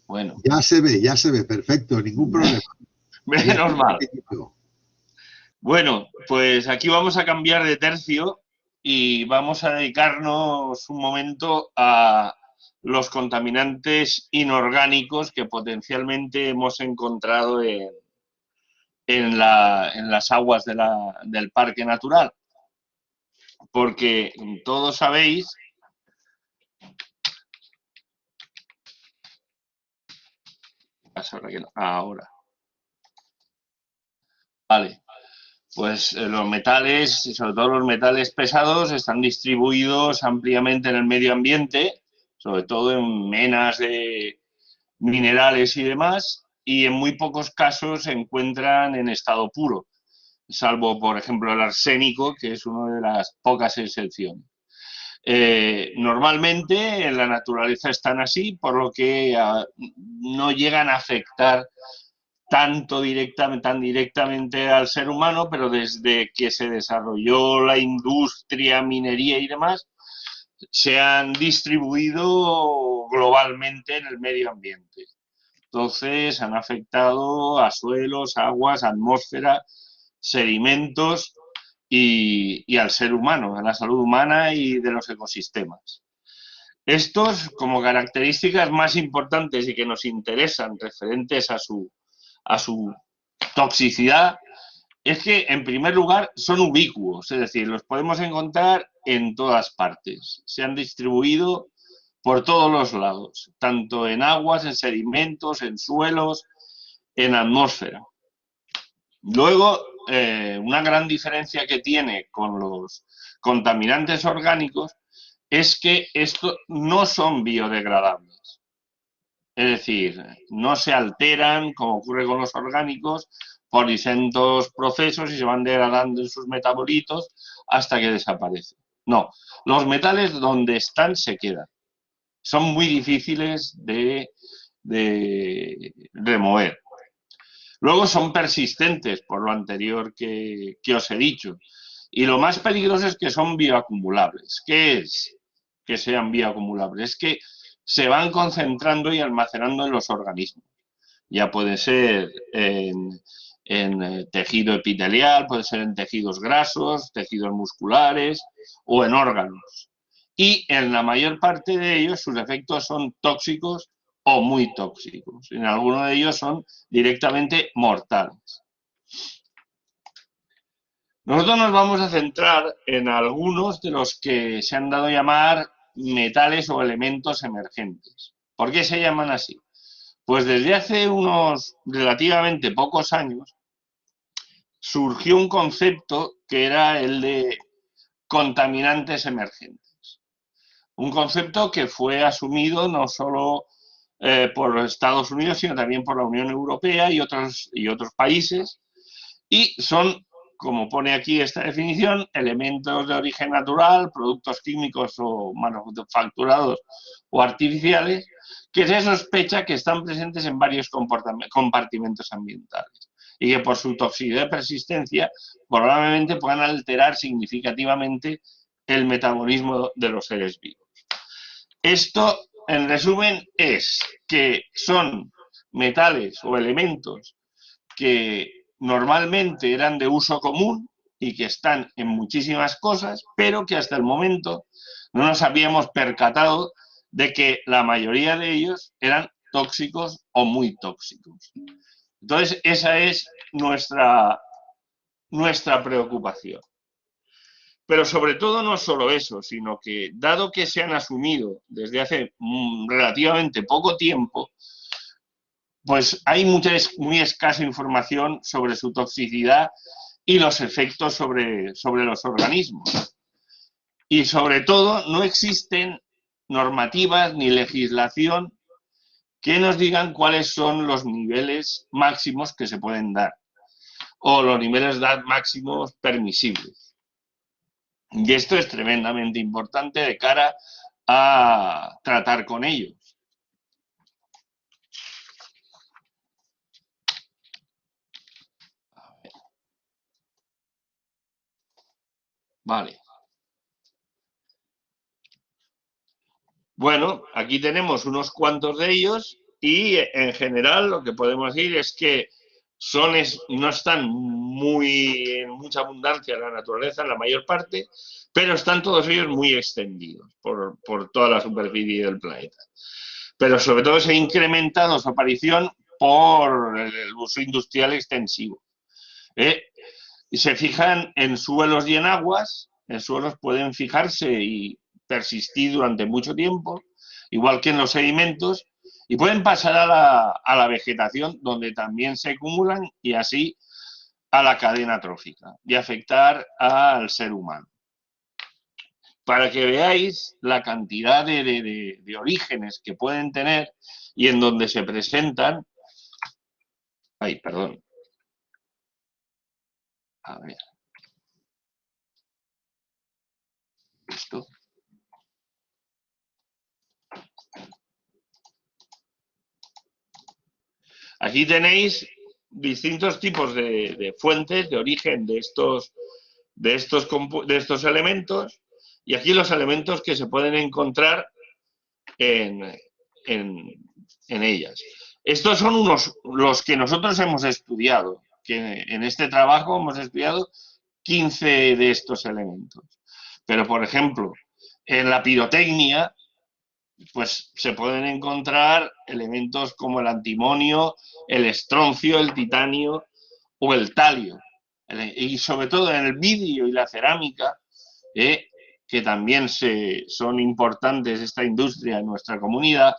Bueno. Ya se ve, perfecto, ningún problema. Menos mal. Bueno, pues aquí vamos a cambiar de tercio y vamos a dedicarnos un momento a los contaminantes inorgánicos que potencialmente hemos encontrado en las aguas del parque natural. Porque todos sabéis ahora. Vale. Pues los metales, sobre todo los metales pesados, están distribuidos ampliamente en el medio ambiente, sobre todo en menas de minerales y demás, y en muy pocos casos se encuentran en estado puro, salvo, por ejemplo, el arsénico, que es una de las pocas excepciones. Normalmente en la naturaleza están así, por lo que no llegan a afectar tan directamente al ser humano, pero desde que se desarrolló la industria, minería y demás, se han distribuido globalmente en el medio ambiente. Entonces han afectado a suelos, aguas, atmósfera, sedimentos y al ser humano, a la salud humana y de los ecosistemas. Estos, como características más importantes y que nos interesan referentes a su toxicidad, es que, en primer lugar, son ubicuos, es decir, los podemos encontrar en todas partes. Se han distribuido por todos los lados, tanto en aguas, en sedimentos, en suelos, en atmósfera. Luego, una gran diferencia que tiene con los contaminantes orgánicos es que estos no son biodegradables. Es decir, no se alteran, como ocurre con los orgánicos, por distintos procesos y se van degradando en sus metabolitos hasta que desaparecen. No, los metales donde están se quedan. Son muy difíciles de remover. Luego son persistentes, por lo anterior que os he dicho. Y lo más peligroso es que son bioacumulables. ¿Qué es que sean bioacumulables? Es que se van concentrando y almacenando en los organismos. Ya puede ser en tejido epitelial, puede ser en tejidos grasos, tejidos musculares o en órganos. Y en la mayor parte de ellos sus efectos son tóxicos o muy tóxicos. En algunos de ellos son directamente mortales. Nosotros nos vamos a centrar en algunos de los que se han dado a llamar metales o elementos emergentes. ¿Por qué se llaman así? Pues desde hace unos relativamente pocos años surgió un concepto que era el de contaminantes emergentes. Un concepto que fue asumido no solo por Estados Unidos, sino también por la Unión Europea y otros países, y son, como pone aquí esta definición, elementos de origen natural, productos químicos o manufacturados o artificiales, que se sospecha que están presentes en varios compartimentos ambientales y que por su toxicidad y persistencia probablemente puedan alterar significativamente el metabolismo de los seres vivos. Esto, en resumen, es que son metales o elementos que normalmente eran de uso común y que están en muchísimas cosas, pero que hasta el momento no nos habíamos percatado de que la mayoría de ellos eran tóxicos o muy tóxicos. Entonces, esa es nuestra preocupación. Pero sobre todo no solo eso, sino que dado que se han asumido desde hace relativamente poco tiempo, pues hay muy escasa información sobre su toxicidad y los efectos sobre los organismos. Y sobre todo no existen normativas ni legislación que nos digan cuáles son los niveles máximos que se pueden dar o los niveles máximos permisibles. Y esto es tremendamente importante de cara a tratar con ellos. Vale. Bueno, aquí tenemos unos cuantos de ellos y en general lo que podemos decir es que no están en mucha abundancia en la naturaleza, en la mayor parte, pero están todos ellos muy extendidos por toda la superficie del planeta. Pero sobre todo se ha incrementado su aparición por el uso industrial extensivo. Y se fijan en suelos y en aguas. En suelos pueden fijarse y persistir durante mucho tiempo, igual que en los sedimentos, y pueden pasar a la vegetación, donde también se acumulan, y así a la cadena trófica, y afectar al ser humano. Para que veáis la cantidad de orígenes que pueden tener y en donde se presentan. Ay, perdón. A ver. Esto. Aquí tenéis distintos tipos de fuentes de origen de estos elementos, y aquí los elementos que se pueden encontrar en ellas. Estos son los que nosotros hemos estudiado, que en este trabajo hemos estudiado 15 de estos elementos. Pero, por ejemplo, en la pirotecnia, pues se pueden encontrar elementos como el antimonio, el estroncio, el titanio o el talio. Y sobre todo en el vidrio y la cerámica, que también son importantes esta industria en nuestra comunidad,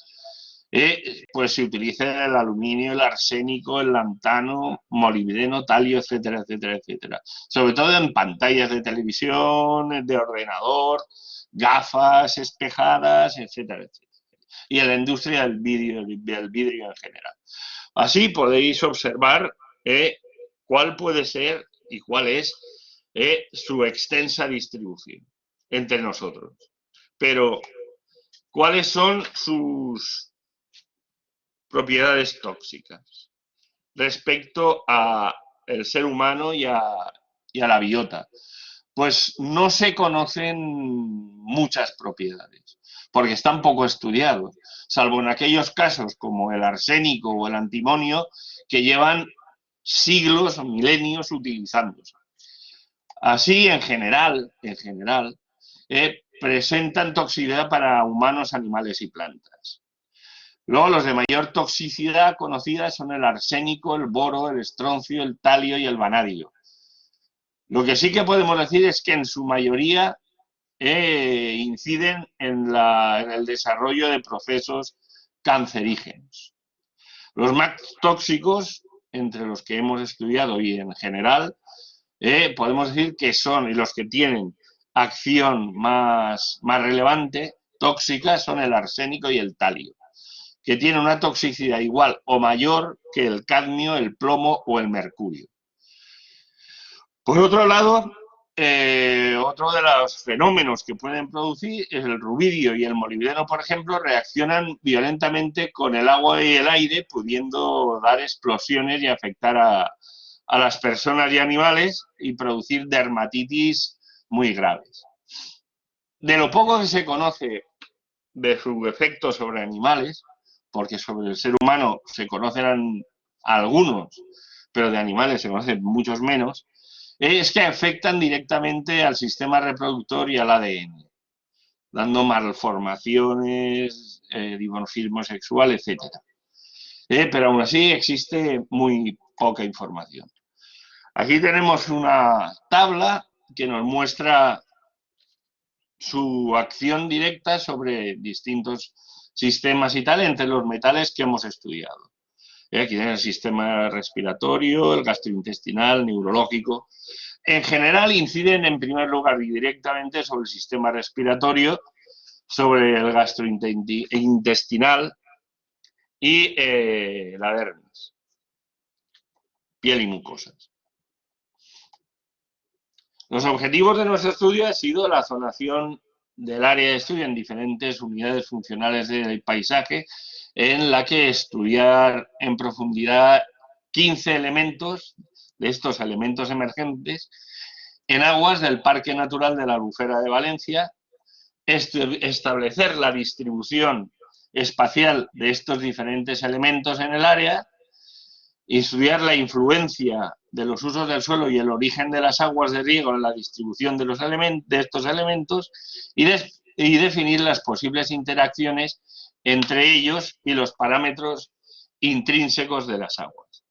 pues se utiliza el aluminio, el arsénico, el lantano, molibdeno, talio, etcétera, etcétera, etcétera. Sobre todo en pantallas de televisión, de ordenador, gafas espejadas, etcétera, etcétera. Y en la industria del vidrio en general. Así podéis observar cuál puede ser y cuál es su extensa distribución entre nosotros. Pero, ¿cuáles son sus propiedades tóxicas respecto al ser humano y a la biota? Pues no se conocen muchas propiedades, porque están poco estudiados, salvo en aquellos casos como el arsénico o el antimonio, que llevan siglos o milenios utilizándose. Así, en general, presentan toxicidad para humanos, animales y plantas. Luego, los de mayor toxicidad conocida son el arsénico, el boro, el estroncio, el talio y el vanadio. Lo que sí que podemos decir es que en su mayoría inciden en el desarrollo de procesos cancerígenos. Los más tóxicos, entre los que hemos estudiado y en general, podemos decir que son, y los que tienen acción más relevante, tóxica, son el arsénico y el talio, que tienen una toxicidad igual o mayor que el cadmio, el plomo o el mercurio. Por otro lado, otro de los fenómenos que pueden producir es el rubidio y el molibdeno, por ejemplo, reaccionan violentamente con el agua y el aire, pudiendo dar explosiones y afectar a las personas y animales y producir dermatitis muy graves. De lo poco que se conoce de su efecto sobre animales, porque sobre el ser humano se conocen algunos, pero de animales se conocen muchos menos, es que afectan directamente al sistema reproductor y al ADN, dando malformaciones, dimorfismo sexual, etc. Pero aún así existe muy poca información. Aquí tenemos una tabla que nos muestra su acción directa sobre distintos sistemas y tal, entre los metales que hemos estudiado. Aquí tenemos el sistema respiratorio, el gastrointestinal, neurológico. En general inciden en primer lugar y directamente sobre el sistema respiratorio, sobre el gastrointestinal y la dermis, piel y mucosas. Los objetivos de nuestro estudio han sido la zonación del área de estudio en diferentes unidades funcionales del paisaje, en la que estudiar en profundidad 15 elementos de estos elementos emergentes en aguas del Parque Natural de la Albufera de Valencia, establecer la distribución espacial de estos diferentes elementos en el área, estudiar la influencia de los usos del suelo y el origen de las aguas de riego en la distribución de, de estos elementos y definir las posibles interacciones entre ellos y los parámetros intrínsecos de las aguas.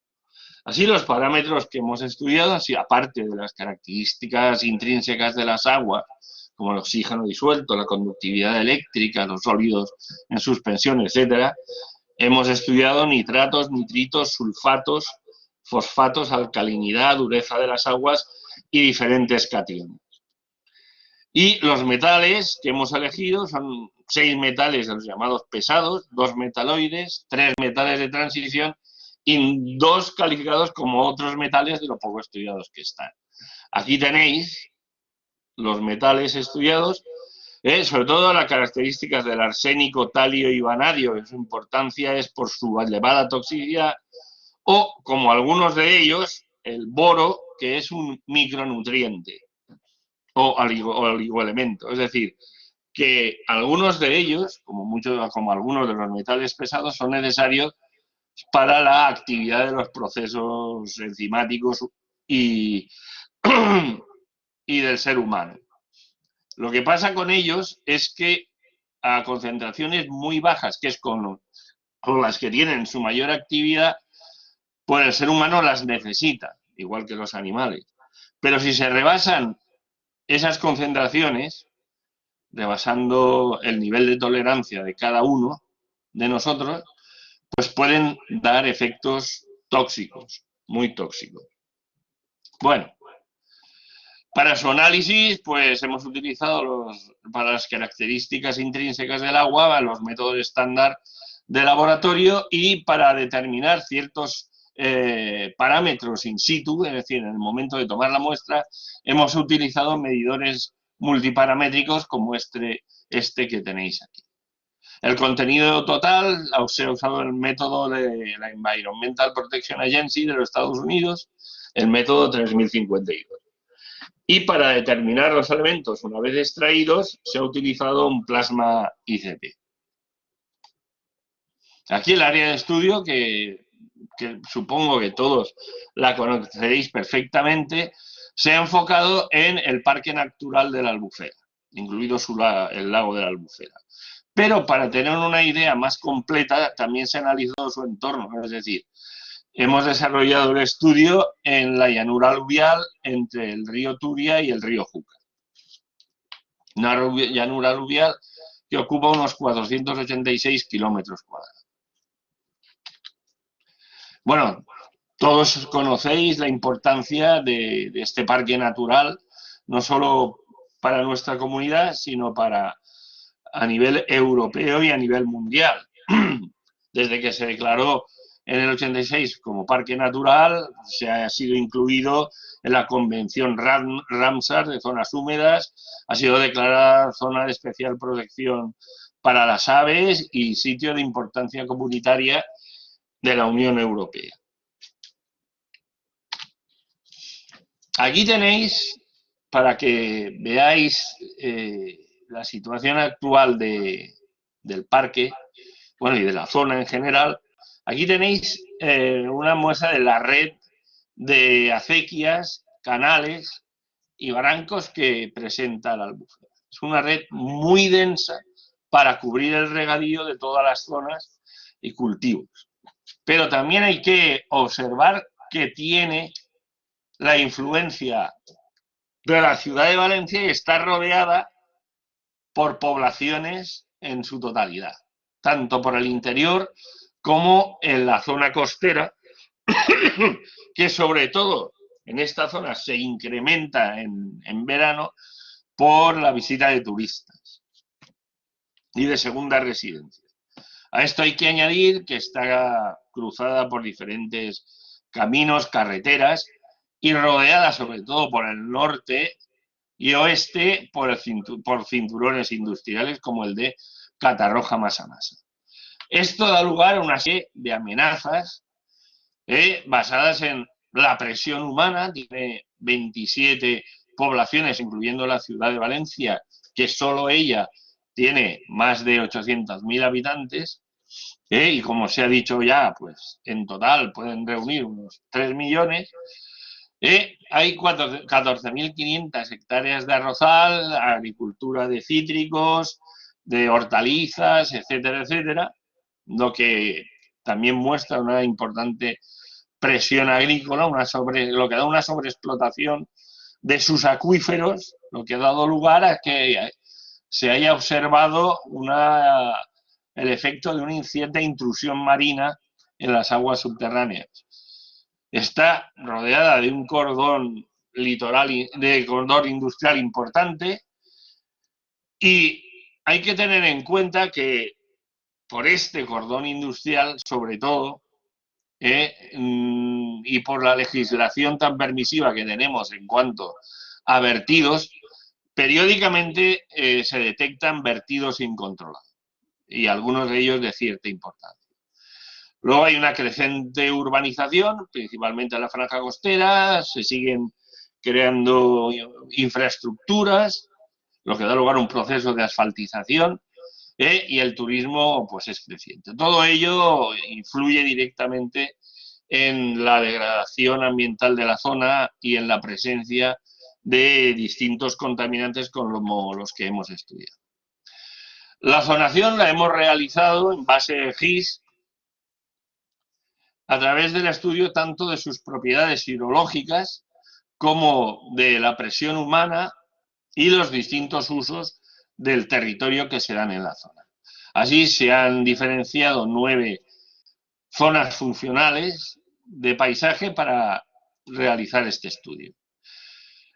Así, los parámetros que hemos estudiado, así, aparte de las características intrínsecas de las aguas, como el oxígeno disuelto, la conductividad eléctrica, los sólidos en suspensión, etcétera, hemos estudiado nitratos, nitritos, sulfatos, fosfatos, alcalinidad, dureza de las aguas y diferentes cationes. Y los metales que hemos elegido son 6 metales de los llamados pesados, 2 metaloides, 3 metales de transición y 2 calificados como otros metales de lo poco estudiados que están. Aquí tenéis los metales estudiados, sobre todo las características del arsénico, talio y vanadio, que su importancia es por su elevada toxicidad, o como algunos de ellos, el boro, que es un micronutriente o oligoelemento. Es decir, que algunos de ellos, como algunos de los metales pesados, son necesarios para la actividad de los procesos enzimáticos y del ser humano. Lo que pasa con ellos es que a concentraciones muy bajas, que es con las que tienen su mayor actividad, pues el ser humano las necesita, igual que los animales. Pero si se rebasan esas concentraciones, rebasando el nivel de tolerancia de cada uno de nosotros, pues pueden dar efectos tóxicos, muy tóxicos. Bueno, para su análisis, pues hemos utilizado para las características intrínsecas del agua, los métodos estándar de laboratorio, y para determinar ciertos parámetros in situ, es decir, en el momento de tomar la muestra, hemos utilizado medidores multiparamétricos como este que tenéis aquí. El contenido total se ha usado el método de la Environmental Protection Agency de los Estados Unidos, el método 3052. Y para determinar los elementos una vez extraídos, se ha utilizado un plasma ICP. Aquí el área de estudio, que supongo que todos la conoceréis perfectamente, se ha enfocado en el Parque Natural de la Albufera, incluido el lago de la Albufera. Pero para tener una idea más completa, también se ha analizado su entorno, es decir, hemos desarrollado el estudio en la llanura aluvial entre el río Turia y el río Júcar. Una llanura aluvial que ocupa unos 486 kilómetros cuadrados. Bueno, todos conocéis la importancia de este parque natural, no solo para nuestra comunidad, sino a nivel europeo y a nivel mundial. Desde que se declaró en el 86 como parque natural, se ha sido incluido en la Convención Ramsar de zonas húmedas, ha sido declarada zona de especial protección para las aves y sitio de importancia comunitaria de la Unión Europea. Aquí tenéis, para que veáis la situación actual del parque, bueno, y de la zona en general, aquí tenéis una muestra de la red de acequias, canales y barrancos que presenta la Albufera. Es una red muy densa para cubrir el regadío de todas las zonas y cultivos. Pero también hay que observar que tiene la influencia de la ciudad de Valencia y está rodeada por poblaciones en su totalidad, tanto por el interior como en la zona costera, que sobre todo en esta zona se incrementa en verano por la visita de turistas y de segundas residencias. A esto hay que añadir que está cruzada por diferentes caminos, carreteras, y rodeada sobre todo por el norte y oeste por cinturones industriales como el de Catarroja-Massanassa. Esto da lugar a una serie de amenazas basadas en la presión humana. Tiene 27 poblaciones, incluyendo la ciudad de Valencia, que solo ella tiene más de 800.000 habitantes, y como se ha dicho ya, pues en total pueden reunir unos 3 millones. Hay 14.500 hectáreas de arrozal, agricultura de cítricos, de hortalizas, etcétera, etcétera, lo que también muestra una importante presión agrícola, lo que da una sobreexplotación de sus acuíferos, lo que ha dado lugar a que se haya observado el efecto de una incierta intrusión marina en las aguas subterráneas. Está rodeada de un cordón litoral, de cordón industrial importante, y hay que tener en cuenta que por este cordón industrial, sobre todo, y por la legislación tan permisiva que tenemos en cuanto a vertidos, periódicamente se detectan vertidos incontrolados, y algunos de ellos de cierta importancia. Luego hay una creciente urbanización, principalmente en la franja costera, se siguen creando infraestructuras, lo que da lugar a un proceso de asfaltización, y el turismo pues es creciente. Todo ello influye directamente en la degradación ambiental de la zona y en la presencia de distintos contaminantes como los que hemos estudiado. La zonación la hemos realizado en base de GIS a través del estudio tanto de sus propiedades hidrológicas como de la presión humana y los distintos usos del territorio que se dan en la zona. Así se han diferenciado 9 zonas funcionales de paisaje para realizar este estudio.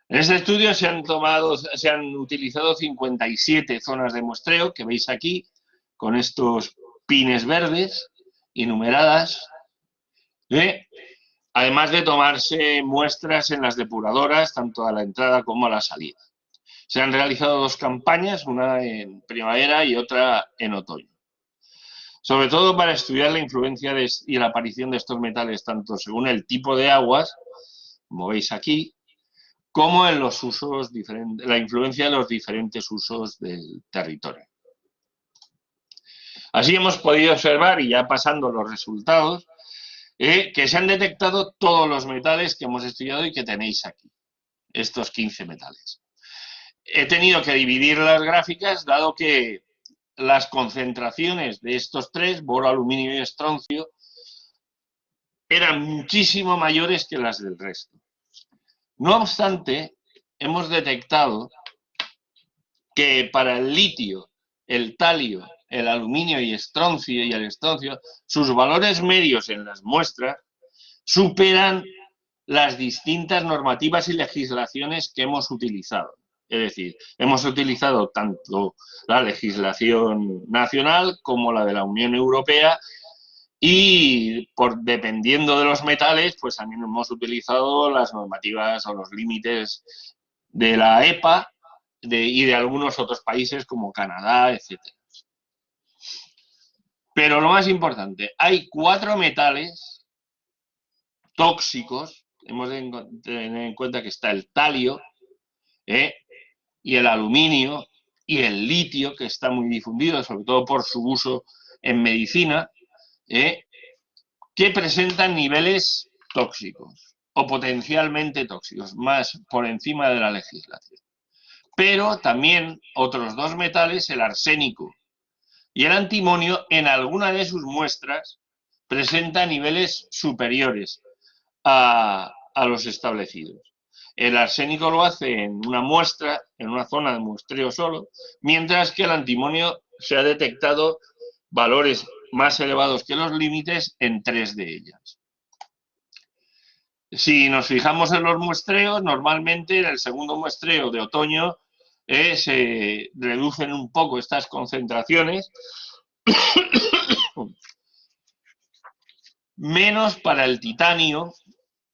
En este estudio se han utilizado 57 zonas de muestreo, que veis aquí, con estos pines verdes y numeradas, además de tomarse muestras en las depuradoras, tanto a la entrada como a la salida. Se han realizado 2 campañas, una en primavera y otra en otoño, sobre todo para estudiar la influencia y la aparición de estos metales, tanto según el tipo de aguas, como veis aquí, como en los usos diferentes, la influencia de los diferentes usos del territorio. Así hemos podido observar, y ya pasando los resultados, que se han detectado todos los metales que hemos estudiado y que tenéis aquí, estos 15 metales. He tenido que dividir las gráficas, dado que las concentraciones de estos 3, boro, aluminio y estroncio, eran muchísimo mayores que las del resto. No obstante, hemos detectado que para el litio, el talio, el aluminio y el estroncio, sus valores medios en las muestras superan las distintas normativas y legislaciones que hemos utilizado. Es decir, hemos utilizado tanto la legislación nacional como la de la Unión Europea, y dependiendo de los metales, pues también hemos utilizado las normativas o los límites de la EPA y de algunos otros países como Canadá, etc. Pero lo más importante, hay 4 metales tóxicos. Hemos de tener en cuenta que está el talio, y el aluminio y el litio, que está muy difundido, sobre todo por su uso en medicina, que presentan niveles tóxicos o potencialmente tóxicos, más por encima de la legislación. Pero también otros 2 metales, el arsénico y el antimonio, en alguna de sus muestras presentan niveles superiores a los establecidos. El arsénico lo hace en una muestra, en una zona de muestreo solo, mientras que el antimonio se ha detectado valores más elevados que los límites en 3 de ellas. Si nos fijamos en los muestreos, normalmente en el segundo muestreo de otoño se reducen un poco estas concentraciones, menos para el titanio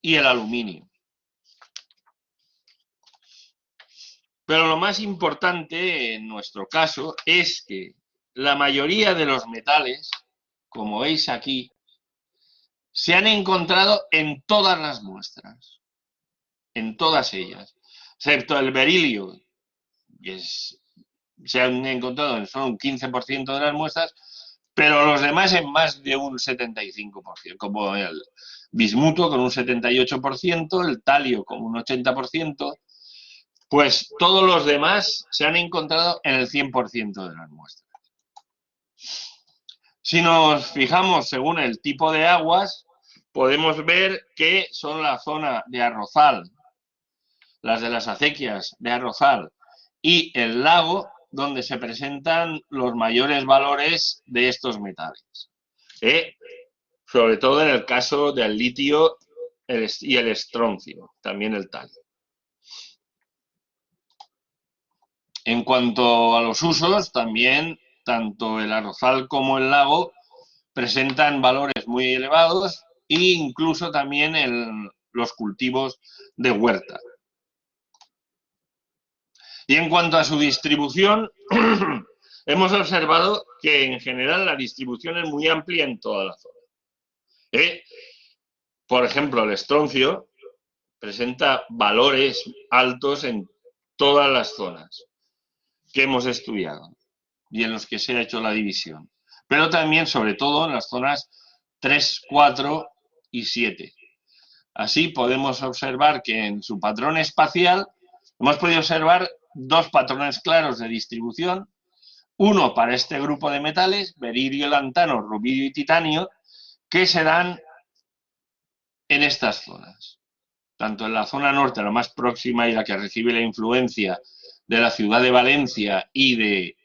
y el aluminio. Pero lo más importante en nuestro caso es que la mayoría de los metales, como veis aquí, se han encontrado en todas las muestras, en todas ellas, excepto el berilio, que es se han encontrado en solo un 15% de las muestras, pero los demás en más de un 75%, como el bismuto con un 78%, el talio con un 80%, pues todos los demás se han encontrado en el 100% de las muestras. Si nos fijamos según el tipo de aguas, podemos ver que son la zona de arrozal, las de las acequias de arrozal y el lago donde se presentan los mayores valores de estos metales. Sobre todo en el caso del litio y el estroncio, también el talio. En cuanto a los usos, también tanto el arrozal como el lago presentan valores muy elevados e incluso también en los cultivos de huerta. Y en cuanto a su distribución, hemos observado que en general la distribución es muy amplia en toda la zona. Por ejemplo, el estroncio presenta valores altos en todas las zonas que hemos estudiado y en los que se ha hecho la división, pero también, sobre todo, en las zonas 3, 4 y 7. Así podemos observar que en su patrón espacial hemos podido observar dos patrones claros de distribución, uno para este grupo de metales, beririo, lantano, rubidio y titanio, que se dan en estas zonas. Tanto en la zona norte, la más próxima y la que recibe la influencia de la ciudad de Valencia y de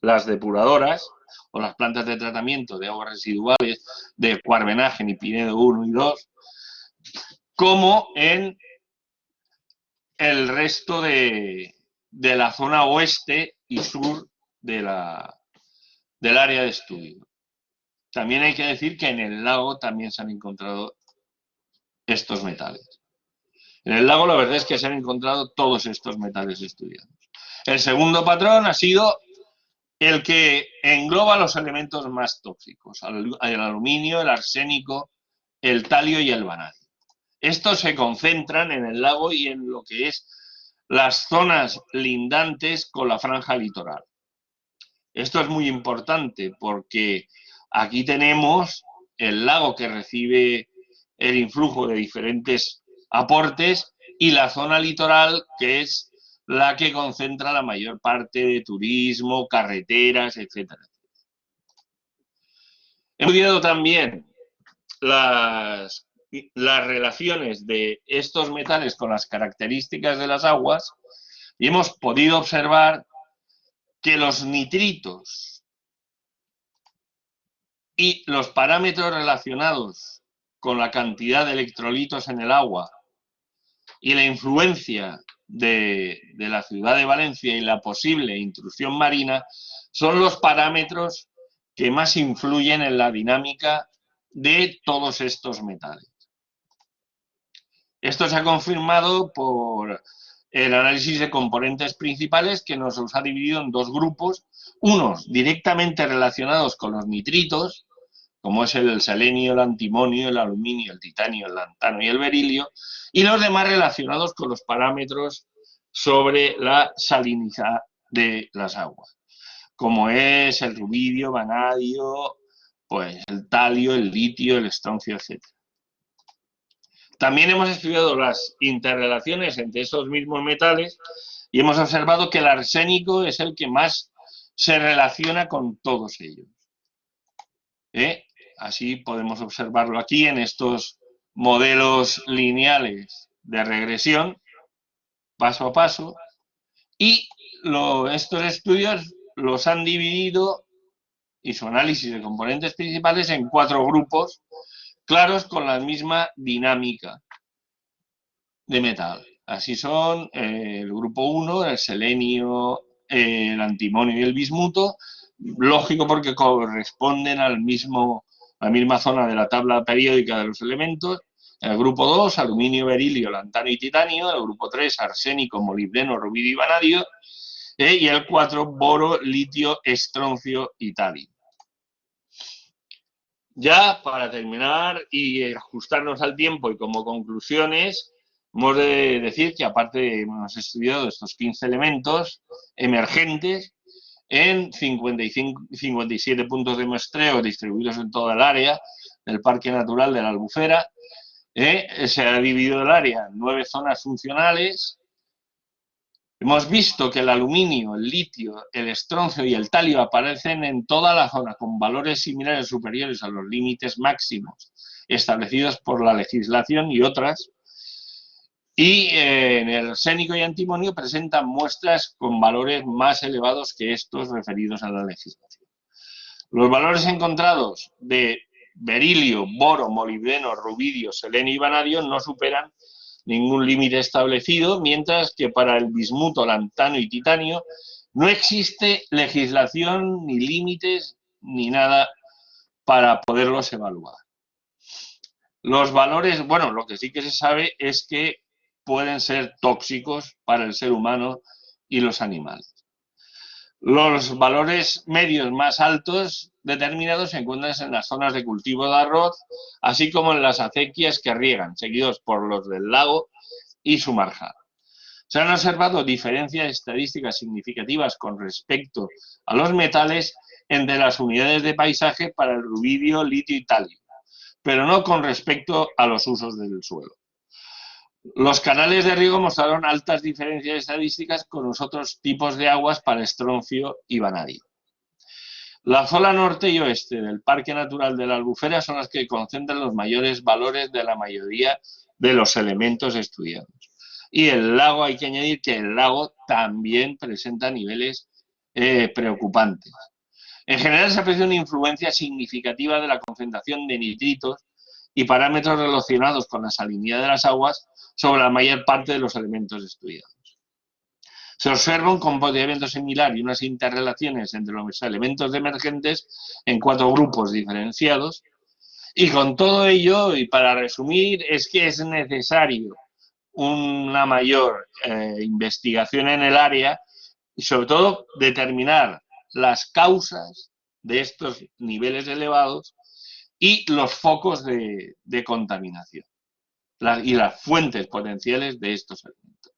las depuradoras o las plantas de tratamiento de aguas residuales de Cuarbenagen y Pinedo 1 y 2, como en el resto de la zona oeste y sur del área de estudio. También hay que decir que en el lago también se han encontrado estos metales. En el lago la verdad es que se han encontrado todos estos metales estudiados. El segundo patrón ha sido el que engloba los elementos más tóxicos, el aluminio, el arsénico, el talio y el vanadio. Estos se concentran en el lago y en lo que es las zonas lindantes con la franja litoral. Esto es muy importante porque aquí tenemos el lago que recibe el influjo de diferentes aportes y la zona litoral que es la que concentra la mayor parte de turismo, carreteras, etcétera. Hemos estudiado también las relaciones de estos metales con las características de las aguas y hemos podido observar que los nitritos y los parámetros relacionados con la cantidad de electrolitos en el agua y la influencia de la ciudad de Valencia y la posible intrusión marina son los parámetros que más influyen en la dinámica de todos estos metales. Esto se ha confirmado por el análisis de componentes principales que nos los ha dividido en dos grupos, unos directamente relacionados con los nitritos, como es el selenio, el antimonio, el aluminio, el titanio, el lantano y el berilio, y los demás relacionados con los parámetros sobre la salinidad de las aguas, como es el rubidio, vanadio, pues el talio, el litio, el estroncio, etc. También hemos estudiado las interrelaciones entre esos mismos metales y hemos observado que el arsénico es el que más se relaciona con todos ellos. Así podemos observarlo aquí en estos modelos lineales de regresión, paso a paso, y estos estudios los han dividido y su análisis de componentes principales en 4 grupos claros con la misma dinámica de metal. Así son el grupo 1, el selenio, el antimonio y el bismuto, lógico porque corresponden a la misma zona de la tabla periódica de los elementos. El grupo 2, aluminio, berilio, lantano y titanio. El grupo 3, arsénico, molibdeno, rubidio y vanadio. Y el 4, boro, litio, estroncio y talio. Ya para terminar y ajustarnos al tiempo y como conclusiones, Hemos de decir que aparte hemos estudiado estos 15 elementos emergentes en 57 puntos de muestreo distribuidos en toda el área del Parque Natural de la Albufera. Se ha dividido el área en 9 zonas funcionales. Hemos visto que el aluminio, el litio, el estroncio y el talio aparecen en toda la zona con valores similares o superiores a los límites máximos establecidos por la legislación y otras. Y en el arsénico y antimonio presentan muestras con valores más elevados que estos referidos a la legislación. Los valores encontrados de berilio, boro, molibdeno, rubidio, selenio y vanadio no superan ningún límite establecido, mientras que para el bismuto, lantano y titanio no existe legislación ni límites ni nada para poderlos evaluar. Los valores, bueno, lo que sí que se sabe es que pueden ser tóxicos para el ser humano y los animales. Los valores medios más altos determinados se encuentran en las zonas de cultivo de arroz, así como en las acequias que riegan, seguidos por los del lago y su marjal. Se han observado diferencias estadísticas significativas con respecto a los metales entre las unidades de paisaje para el rubidio, litio y talio, pero no con respecto a los usos del suelo. Los canales de riego mostraron altas diferencias estadísticas con los otros tipos de aguas para estroncio y vanadio. La zona norte y oeste del Parque Natural de la Albufera son las que concentran los mayores valores de la mayoría de los elementos estudiados. Y el lago, hay que añadir que el lago también presenta niveles preocupantes. En general se aprecia una influencia significativa de la concentración de nitritos y parámetros relacionados con la salinidad de las aguas sobre la mayor parte de los elementos estudiados. Se observa un comportamiento similar y unas interrelaciones entre los elementos emergentes en 4 grupos diferenciados. Y con todo ello, y para resumir, es que es necesario una mayor investigación en el área y sobre todo determinar las causas de estos niveles elevados y los focos de contaminación y las fuentes potenciales de estos elementos.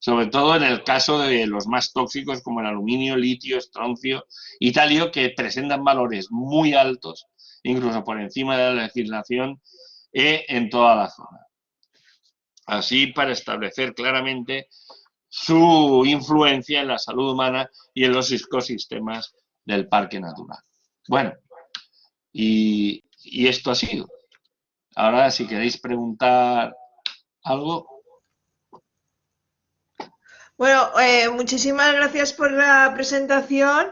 Sobre todo en el caso de los más tóxicos como el aluminio, litio, estroncio y talio, que presentan valores muy altos, incluso por encima de la legislación en toda la zona. Así, para establecer claramente su influencia en la salud humana y en los ecosistemas del parque natural. Bueno, y esto ha sido. Ahora, si queréis preguntar algo. Bueno, muchísimas gracias por la presentación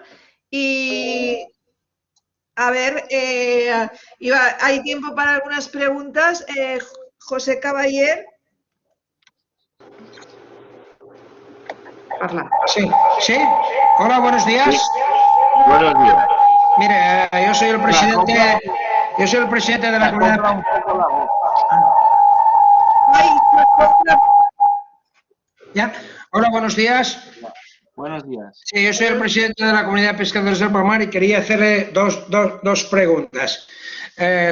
y a ver, hay tiempo para algunas preguntas. José Caballer. Sí, sí. Hola, buenos días. Buenos días. Mire, yo soy el presidente de la comunidad. ¿Ya? Hola, buenos días. Buenos días. Sí, yo soy el presidente de la comunidad de pescadores del Palmar y quería hacerle dos preguntas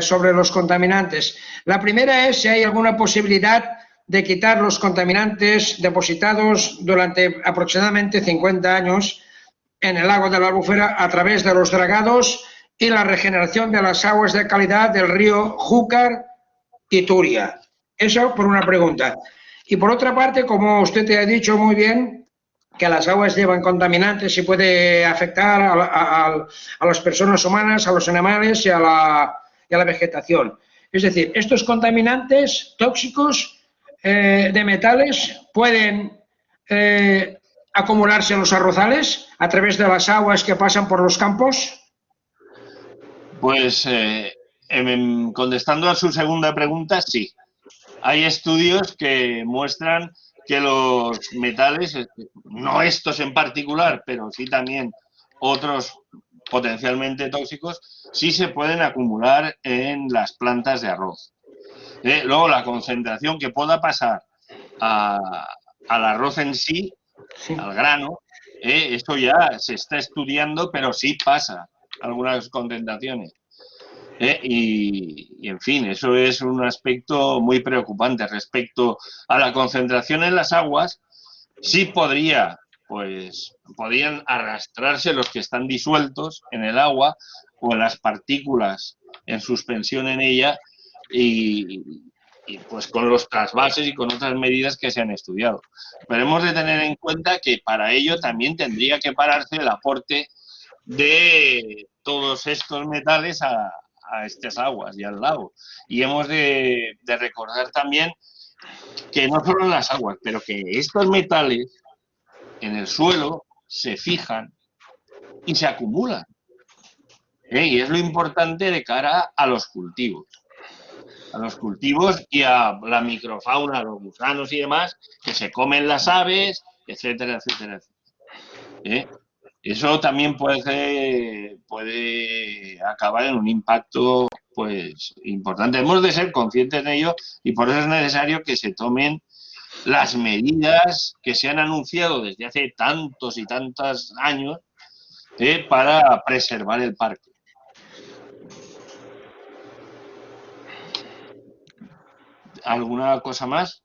sobre los contaminantes. La primera es si hay alguna posibilidad de quitar los contaminantes depositados durante aproximadamente 50 años en el lago de la Albufera a través de los dragados y la regeneración de las aguas de calidad del río Júcar y Turia. Eso por una pregunta. Y por otra parte, como usted te ha dicho muy bien, que las aguas llevan contaminantes y puede afectar a las personas humanas, a los animales y a la vegetación. Es decir, estos contaminantes tóxicos de metales pueden acumularse en los arrozales a través de las aguas que pasan por los campos. Pues contestando a su segunda pregunta, sí. Hay estudios que muestran que los metales, no estos en particular, pero sí también otros potencialmente tóxicos, sí se pueden acumular en las plantas de arroz. Luego, la concentración que pueda pasar al arroz en sí, al grano, esto ya se está estudiando, pero sí pasa algunas concentraciones. En fin, eso es un aspecto muy preocupante. Respecto a la concentración en las aguas, sí podrían arrastrarse los que están disueltos en el agua o en las partículas en suspensión en ella y pues con los trasvases y con otras medidas que se han estudiado. Pero hemos de tener en cuenta que para ello también tendría que pararse el aporte de todos estos metales a estas aguas y al lago. Y hemos de recordar también que no solo en las aguas, pero que estos metales en el suelo se fijan y se acumulan. Y es lo importante de cara a los cultivos. A los cultivos y a la microfauna, a los gusanos y demás, que se comen las aves, etcétera, etcétera, etcétera. Eso también puede acabar en un impacto pues importante. Hemos de ser conscientes de ello y por eso es necesario que se tomen las medidas que se han anunciado desde hace tantos y tantos años para preservar el parque. ¿Alguna cosa más?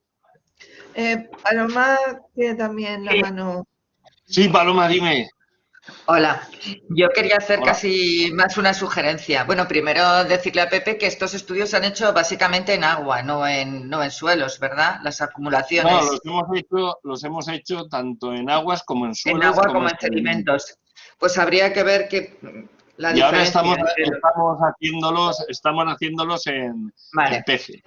Paloma tiene también la mano. Sí, Paloma, dime. Hola, yo quería hacer Hola. casi más una sugerencia. Bueno, primero decirle a Pepe que estos estudios se han hecho básicamente en agua, no en suelos, ¿verdad? Las acumulaciones. No, los hemos hecho tanto en aguas como en suelos. En agua como en sedimentos. Pues habría que ver que la y ahora diferencia. estamos haciéndolos en peces.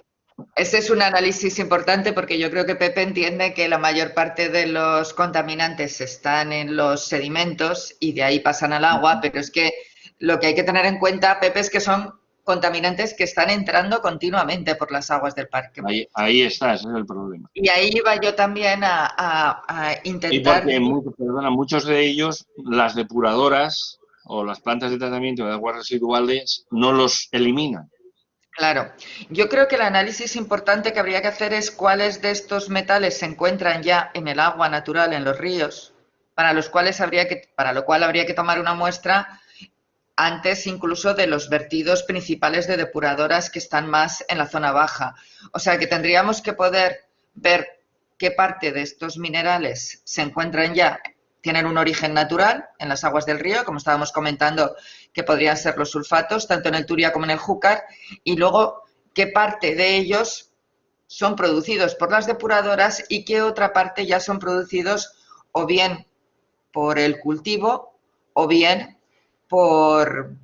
Ese es un análisis importante porque yo creo que Pepe entiende que la mayor parte de los contaminantes están en los sedimentos y de ahí pasan al agua, pero es que lo que hay que tener en cuenta, Pepe, es que son contaminantes que están entrando continuamente por las aguas del parque. Ahí está, ese es el problema. Y ahí iba yo también a intentar... Y porque, muchos de ellos, las depuradoras o las plantas de tratamiento de aguas residuales no los eliminan. Claro, yo creo que el análisis importante que habría que hacer es cuáles de estos metales se encuentran ya en el agua natural, en los ríos, para lo cual habría que tomar una muestra antes incluso de los vertidos principales de depuradoras que están más en la zona baja. O sea que tendríamos que poder ver qué parte de estos minerales se encuentran ya, tienen un origen natural en las aguas del río, como estábamos comentando, que podrían ser los sulfatos, tanto en el Turia como en el Júcar, y luego qué parte de ellos son producidos por las depuradoras y qué otra parte ya son producidos o bien por el cultivo o bien por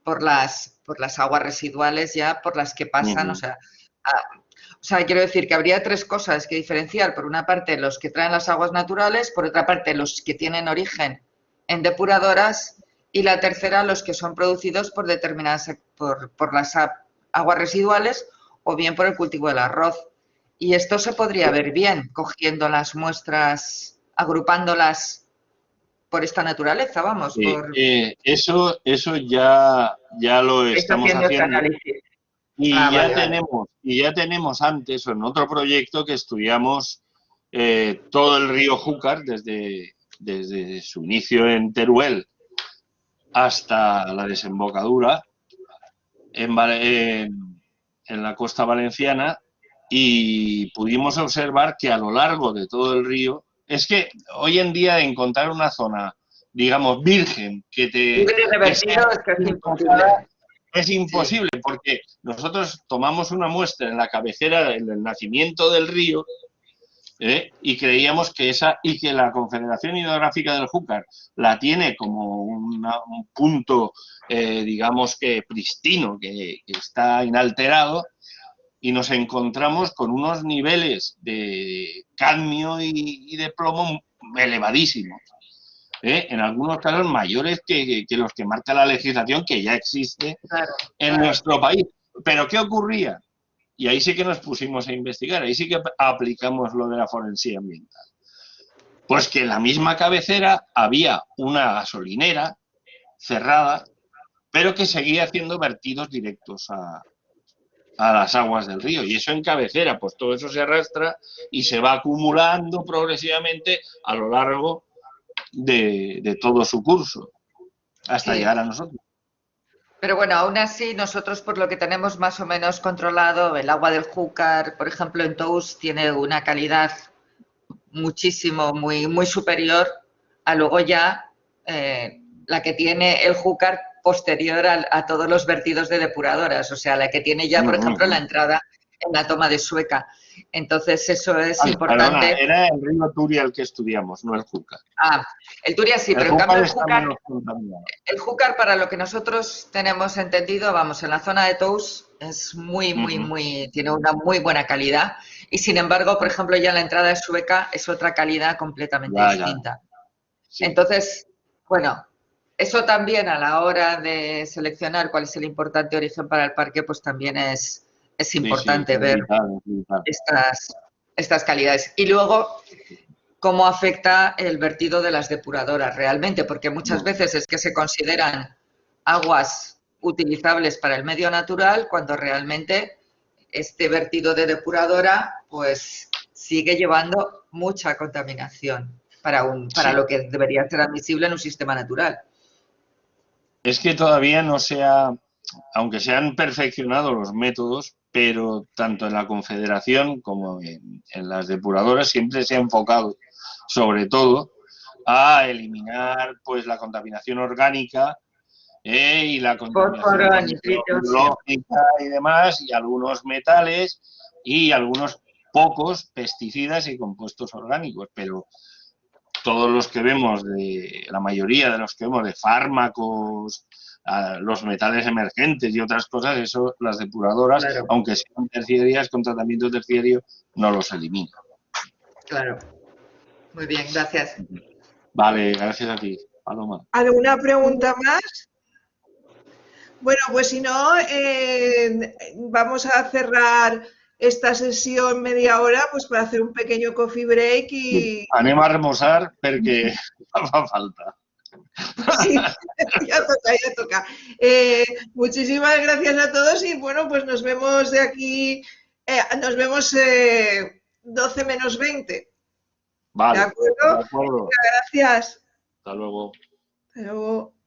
las aguas residuales ya por las que pasan. O sea, quiero decir que habría tres cosas que diferenciar. Por una parte, los que traen las aguas naturales, por otra parte, los que tienen origen en depuradoras y la tercera, los que son producidos por determinadas por las aguas residuales o bien por el cultivo del arroz. Y esto se podría ver bien cogiendo las muestras, agrupándolas por esta naturaleza, vamos. Sí, eso ya lo estamos haciendo. Y ya tenemos antes, en otro proyecto, que estudiamos todo el río Júcar, desde su inicio en Teruel hasta la desembocadura en la costa valenciana, y pudimos observar que a lo largo de todo el río, es que hoy en día encontrar una zona, digamos, virgen, es imposible, porque nosotros tomamos una muestra en la cabecera del nacimiento del río y creíamos que la Confederación Hidrográfica del Júcar la tiene como un punto, digamos que pristino, que está inalterado, y nos encontramos con unos niveles de cadmio y de plomo elevadísimos. En algunos casos mayores que los que marca la legislación que ya existe en nuestro país. Pero ¿qué ocurría? Y ahí sí que nos pusimos a investigar, ahí sí que aplicamos lo de la forensía ambiental. Pues que en la misma cabecera había una gasolinera cerrada, pero que seguía haciendo vertidos directos a las aguas del río. Y eso en cabecera, pues todo eso se arrastra y se va acumulando progresivamente a lo largo de todo su curso, hasta llegar a nosotros. Pero bueno, aún así nosotros por lo que tenemos más o menos controlado, el agua del Júcar, por ejemplo, en Tous tiene una calidad muchísimo, muy superior a luego ya la que tiene el Júcar posterior a todos los vertidos de depuradoras, o sea, la que tiene ya, por ejemplo, la entrada en la toma de Sueca. Entonces, eso es importante. Perdona, era el río Turia el que estudiamos, no el Júcar. Ah, el Turia sí, El pero en cambio Júcar está el Júcar, para lo que nosotros tenemos entendido, vamos, en la zona de Tous es tiene una muy buena calidad y sin embargo, por ejemplo, ya la entrada de Sueca es otra calidad completamente distinta. Sí. Entonces, bueno, eso también a la hora de seleccionar cuál es el importante origen para el parque, pues también es importante ver estas calidades. Y luego, cómo afecta el vertido de las depuradoras realmente, porque muchas veces es que se consideran aguas utilizables para el medio natural cuando realmente este vertido de depuradora pues sigue llevando mucha contaminación para lo que debería ser admisible en un sistema natural. Es que todavía no se ha, aunque se han perfeccionado los métodos, pero tanto en la Confederación como en las depuradoras siempre se ha enfocado sobre todo a eliminar pues la contaminación orgánica y la contaminación biológica y demás, y algunos metales y algunos pocos pesticidas y compuestos orgánicos, pero todos los que vemos, la mayoría de los que vemos de fármacos, los metales emergentes y otras cosas, eso las depuradoras, claro, aunque sean terciarias con tratamiento terciario, no los eliminan. Claro. Muy bien, gracias. Vale, gracias a ti, Paloma. ¿Alguna pregunta más? Bueno, pues si no, vamos a cerrar esta sesión media hora pues para hacer un pequeño coffee break i... Anem a remossar perquè fa falta. Sí, ya toca. Muchísimas gracias a todos y bueno, pues nos vemos de aquí, nos vemos 12 menos 20. Vale, ¿De acuerdo? de acuerdo. Gracias. Hasta luego. Hasta luego.